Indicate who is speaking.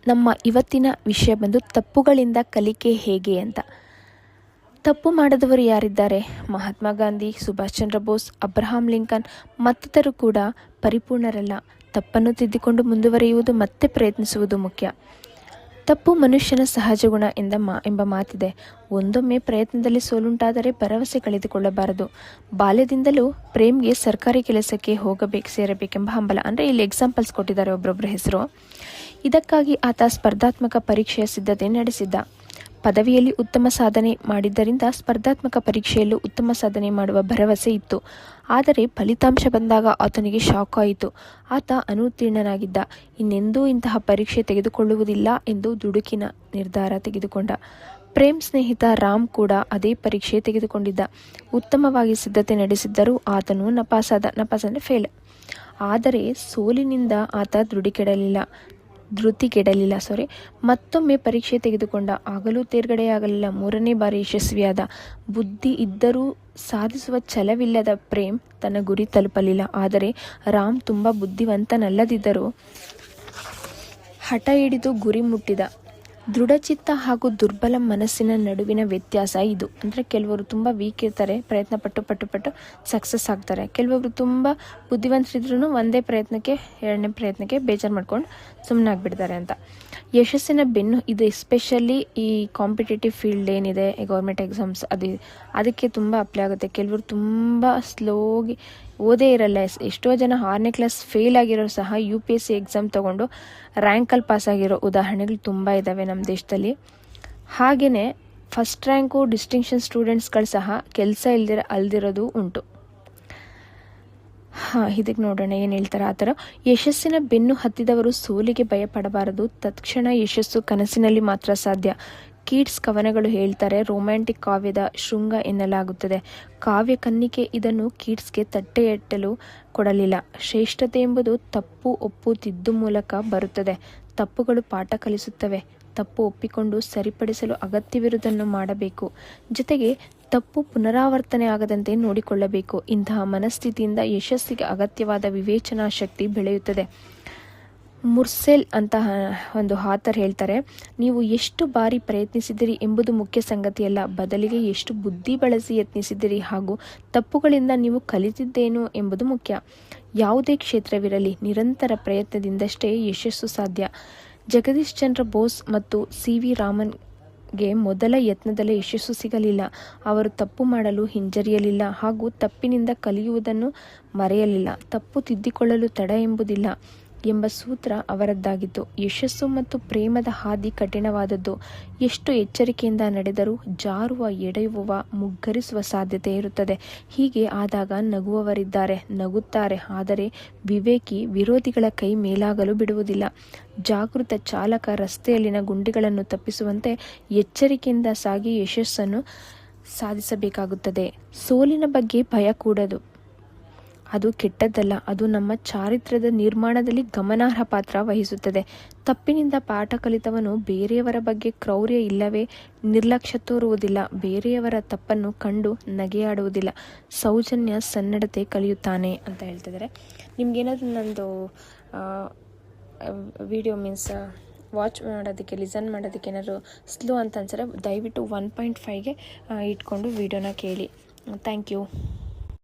Speaker 1: ನಮ್ಮ ಇವತ್ತಿನ ವಿಷಯ ಬಂದು ತಪ್ಪುಗಳಿಂದ ಕಲಿಕೆ ಹೇಗೆ ಅಂತ. ತಪ್ಪು ಮಾಡದವರು ಯಾರಿದ್ದಾರೆ? ಮಹಾತ್ಮ ಗಾಂಧಿ, ಸುಭಾಷ್ ಚಂದ್ರ ಬೋಸ್, ಅಬ್ರಹಾಂ ಲಿಂಕನ್ ಮತ್ತಿತರರು ಕೂಡ ಪರಿಪೂರ್ಣರಲ್ಲ. ತಪ್ಪನ್ನು ತಿದ್ದಿಕೊಂಡು ಮುಂದುವರಿಯುವುದು ಮತ್ತೆ ಪ್ರಯತ್ನಿಸುವುದು ಮುಖ್ಯ. ತಪ್ಪು ಮನುಷ್ಯನ ಸಹಜ ಗುಣ ಎಂಬ ಮಾತಿದೆ. ಒಂದೊಮ್ಮೆ ಪ್ರಯತ್ನದಲ್ಲಿ ಸೋಲುಂಟಾದರೆ ಭರವಸೆ ಕಳೆದುಕೊಳ್ಳಬಾರದು. ಬಾಲ್ಯದಿಂದಲೂ ಪ್ರೇಮ್ಗೆ ಸರ್ಕಾರಿ ಕೆಲಸಕ್ಕೆ ಸೇರಬೇಕೆಂಬ ಹಂಬಲ. ಅಂದರೆ ಇಲ್ಲಿ ಎಕ್ಸಾಂಪಲ್ಸ್ ಕೊಟ್ಟಿದ್ದಾರೆ ಒಬ್ಬರೊಬ್ಬರ ಹೆಸರು. ಇದಕ್ಕಾಗಿ ಆತ ಸ್ಪರ್ಧಾತ್ಮಕ ಪರೀಕ್ಷೆಯ ಸಿದ್ಧತೆ ನಡೆಸಿದ್ದ. ಪದವಿಯಲ್ಲಿ ಉತ್ತಮ ಸಾಧನೆ ಮಾಡಿದ್ದರಿಂದ ಸ್ಪರ್ಧಾತ್ಮಕ ಪರೀಕ್ಷೆಯಲ್ಲೂ ಉತ್ತಮ ಸಾಧನೆ ಮಾಡುವ ಭರವಸೆ ಇತ್ತು. ಆದರೆ ಫಲಿತಾಂಶ ಬಂದಾಗ ಆತನಿಗೆ ಶಾಕ್ ಆಯಿತು. ಆತ ಅನುತ್ತೀರ್ಣನಾಗಿದ್ದ. ಇನ್ನೆಂದೂ ಇಂತಹ ಪರೀಕ್ಷೆ ತೆಗೆದುಕೊಳ್ಳುವುದಿಲ್ಲ ಎಂದು ದುಡುಕಿನ ನಿರ್ಧಾರ ತೆಗೆದುಕೊಂಡ. ಪ್ರೇಮ್ ಸ್ನೇಹಿತ ರಾಮ್ ಕೂಡ ಅದೇ ಪರೀಕ್ಷೆ ತೆಗೆದುಕೊಂಡಿದ್ದ. ಉತ್ತಮವಾಗಿ ಸಿದ್ಧತೆ ನಡೆಸಿದ್ದರೂ ಆತನು ನಪಾಸಂದ್ರೆ ಫೇಲ್. ಆದರೆ ಸೋಲಿನಿಂದ ಆತ ಧೃತಿಗೆಡಲಿಲ್ಲ. ಮತ್ತೊಮ್ಮೆ ಪರೀಕ್ಷೆ ತೆಗೆದುಕೊಂಡ. ಆಗಲೂ ತೇರ್ಗಡೆಯಾಗಲಿಲ್ಲ. 3ನೇ ಬಾರಿ ಯಶಸ್ವಿಯಾದ. ಬುದ್ಧಿ ಇದ್ದರೂ ಸಾಧಿಸುವ ಛಲವಿಲ್ಲದ ಪ್ರೇಮ್ ತನ್ನ ಗುರಿ ತಲುಪಲಿಲ್ಲ. ಆದರೆ ರಾಮ್ ತುಂಬ ಬುದ್ಧಿವಂತನಲ್ಲದಿದ್ದರೂ ಹಠ ಹಿಡಿದು ಗುರಿ ಮುಟ್ಟಿದ. ದೃಢಚಿತ್ತ ಹಾಗೂ ದುರ್ಬಲ ಮನಸ್ಸಿನ ನಡುವಿನ ವ್ಯತ್ಯಾಸ ಇದು. ಅಂದರೆ ಕೆಲವರು ತುಂಬ ವೀಕ್ ಇರ್ತಾರೆ, ಪ್ರಯತ್ನ ಪಟ್ಟು ಸಕ್ಸಸ್ ಆಗ್ತಾರೆ. ಕೆಲವೊಬ್ರು ತುಂಬ ಬುದ್ಧಿವಂತರಿದ್ರೂ ಒಂದೇ ಪ್ರಯತ್ನಕ್ಕೆ 2ನೇ ಪ್ರಯತ್ನಕ್ಕೆ ಬೇಜಾರು ಮಾಡ್ಕೊಂಡು ಸುಮ್ಮನೆ ಆಗಿಬಿಡ್ತಾರೆ ಅಂತ. ಯಶಸ್ಸಿನ ಬೆನ್ನು ಇದು ಎಸ್ಪೆಷಲಿ ಈ ಕಾಂಪಿಟೇಟಿವ್ ಫೀಲ್ಡ್ ಏನಿದೆ, ಗೌರ್ಮೆಂಟ್ ಎಕ್ಸಾಮ್ಸ್ ಅದಕ್ಕೆ ತುಂಬ ಅಪ್ಲೈ ಆಗುತ್ತೆ. ಕೆಲವರು ತುಂಬ ಸ್ಲೋಗಿ ಓದೇ ಇರಲ್ಲ. ಎಷ್ಟೋ ಜನ 6ನೇ ಕ್ಲಾಸ್ ಫೇಲ್ ಆಗಿರೋ ಸಹ UPSC ಎಕ್ಸಾಮ್ ತೊಗೊಂಡು ರ್ಯಾಂಕಲ್ಲಿ ಪಾಸ್ ಆಗಿರೋ ಉದಾಹರಣೆಗಳು ತುಂಬ ಇದ್ದಾವೆ ನಮ್ಮ ದೇಶದಲ್ಲಿ. ಹಾಗೆಯೇ ಫಸ್ಟ್ ರ್ಯಾಂಕು ಡಿಸ್ಟಿಂಕ್ಷನ್ ಸ್ಟೂಡೆಂಟ್ಸ್ಗಳು ಸಹ ಕೆಲಸ ಅಲ್ದಿರೋದು ಉಂಟು. ಇದಕ್ಕೆ ನೋಡೋಣ ಏನು ಹೇಳ್ತಾರೆ ಆ ಥರ. ಯಶಸ್ಸಿನ ಬೆನ್ನು ಹತ್ತಿದವರು ಸೋಲಿಗೆ ಭಯಪಡಬಾರದು. ತತ್ಕ್ಷಣ ಯಶಸ್ಸು ಕನಸಿನಲ್ಲಿ ಮಾತ್ರ ಸಾಧ್ಯ. ಕೀಟ್ಸ್ ಕವನಗಳು ಹೇಳ್ತಾರೆ, ರೊಮ್ಯಾಂಟಿಕ್ ಕಾವ್ಯದ ಶೃಂಗ ಎನ್ನಲಾಗುತ್ತದೆ. ಕಾವ್ಯ ಕನ್ನಿಕೆ ಇದನ್ನು ಕೀಟ್ಸ್ಗೆ ತಟ್ಟೆ ಎಟ್ಟಲು ಕೊಡಲಿಲ್ಲ. ಶ್ರೇಷ್ಠತೆ ಎಂಬುದು ತಪ್ಪು ಒಪ್ಪು ತಿದ್ದು ಮೂಲಕ ಬರುತ್ತದೆ. ತಪ್ಪುಗಳು ಪಾಠ ಕಲಿಸುತ್ತವೆ. ತಪ್ಪು ಒಪ್ಪಿಕೊಂಡು ಸರಿಪಡಿಸಲು ಅಗತ್ಯವಿರುವುದನ್ನು ಮಾಡಬೇಕು. ಜೊತೆಗೆ ತಪ್ಪು ಪುನರಾವರ್ತನೆ ಆಗದಂತೆ ನೋಡಿಕೊಳ್ಳಬೇಕು. ಇಂತಹ ಮನಸ್ಥಿತಿಯಿಂದ ಯಶಸ್ಸಿಗೆ ಅಗತ್ಯವಾದ ವಿವೇಚನಾ ಶಕ್ತಿ ಬೆಳೆಯುತ್ತದೆ. ಮುರ್ಸೆಲ್ ಅಂತಹ ಒಂದು ಆಥರ್ ಹೇಳ್ತಾರೆ, ನೀವು ಎಷ್ಟು ಬಾರಿ ಪ್ರಯತ್ನಿಸಿದಿರಿ ಎಂಬುದು ಮುಖ್ಯ ಸಂಗತಿಯಲ್ಲ, ಬದಲಿಗೆ ಎಷ್ಟು ಬುದ್ಧಿ ಬಳಸಿ ಯತ್ನಿಸಿದಿರಿ ಹಾಗೂ ತಪ್ಪುಗಳಿಂದ ನೀವು ಕಲಿತಿದ್ದೇನು ಎಂಬುದು ಮುಖ್ಯ. ಯಾವುದೇ ಕ್ಷೇತ್ರವಿರಲಿ, ನಿರಂತರ ಪ್ರಯತ್ನದಿಂದಷ್ಟೇ ಯಶಸ್ಸು ಸಾಧ್ಯ. ಜಗದೀಶ್ ಚಂದ್ರ ಬೋಸ್ ಮತ್ತು CV ರಾಮನ್ಗೆ ಮೊದಲ ಯತ್ನದಲ್ಲೇ ಯಶಸ್ಸು ಸಿಗಲಿಲ್ಲ. ಅವರು ತಪ್ಪು ಮಾಡಲು ಹಿಂಜರಿಯಲಿಲ್ಲ ಹಾಗೂ ತಪ್ಪಿನಿಂದ ಕಲಿಯುವುದನ್ನು ಮರೆಯಲಿಲ್ಲ. ತಪ್ಪು ತಿದ್ದಿಕೊಳ್ಳಲು ತಡ ಎಂಬುದಿಲ್ಲ ಎಂಬ ಸೂತ್ರ ಅವರದ್ದಾಗಿತ್ತು. ಯಶಸ್ಸು ಮತ್ತು ಪ್ರೇಮದ ಹಾದಿ ಕಠಿಣವಾದದ್ದು. ಎಷ್ಟು ಎಚ್ಚರಿಕೆಯಿಂದ ನಡೆದರೂ ಜಾರುವ, ಎಡೆಯುವ, ಮುಗ್ಗರಿಸುವ ಸಾಧ್ಯತೆ ಇರುತ್ತದೆ. ಹೀಗೆ ಆದಾಗ ನಗುವವರಿದ್ದಾರೆ, ನಗುತ್ತಾರೆ. ಆದರೆ ವಿವೇಕಿ ವಿರೋಧಿಗಳ ಕೈ ಮೇಲಾಗಲು ಬಿಡುವುದಿಲ್ಲ. ಜಾಗೃತ ಚಾಲಕ ರಸ್ತೆಯಲ್ಲಿನ ಗುಂಡಿಗಳನ್ನು ತಪ್ಪಿಸುವಂತೆ ಎಚ್ಚರಿಕೆಯಿಂದ ಸಾಗಿ ಯಶಸ್ಸನ್ನು ಸಾಧಿಸಬೇಕಾಗುತ್ತದೆ. ಸೋಲಿನ ಬಗ್ಗೆ ಭಯ ಕೂಡದು. ಅದು ಕೆಟ್ಟದ್ದಲ್ಲ. ಅದು ನಮ್ಮ ಚಾರಿತ್ರ್ಯದ ನಿರ್ಮಾಣದಲ್ಲಿ ಗಮನಾರ್ಹ ಪಾತ್ರ ವಹಿಸುತ್ತದೆ. ತಪ್ಪಿನಿಂದ ಪಾಠ ಕಲಿತವನು ಬೇರೆಯವರ ಬಗ್ಗೆ ಕ್ರೌರ್ಯ ಇಲ್ಲವೇ ನಿರ್ಲಕ್ಷ್ಯ ತೋರುವುದಿಲ್ಲ. ಬೇರೆಯವರ ತಪ್ಪನ್ನು ಕಂಡು ನಗೆಯಾಡುವುದಿಲ್ಲ. ಸೌಜನ್ಯ, ಸನ್ನಡತೆ ಕಲಿಯುತ್ತಾನೆ ಅಂತ ಹೇಳ್ತಿದ್ದಾರೆ. ನಿಮ್ಗೇನಾದರೂ ನಂದು ವಿಡಿಯೋ ವಾಚ್ ಮಾಡೋದಕ್ಕೆ, ಲಿಸನ್ ಮಾಡೋದಕ್ಕೆ ಏನಾದರೂ ಸ್ಲೋ ಅಂತ ಅನ್ಸರೆ ದಯವಿಟ್ಟು 1.5ಗೆ ಇಟ್ಕೊಂಡು ವಿಡಿಯೋನ ಕೇಳಿ. Thank you.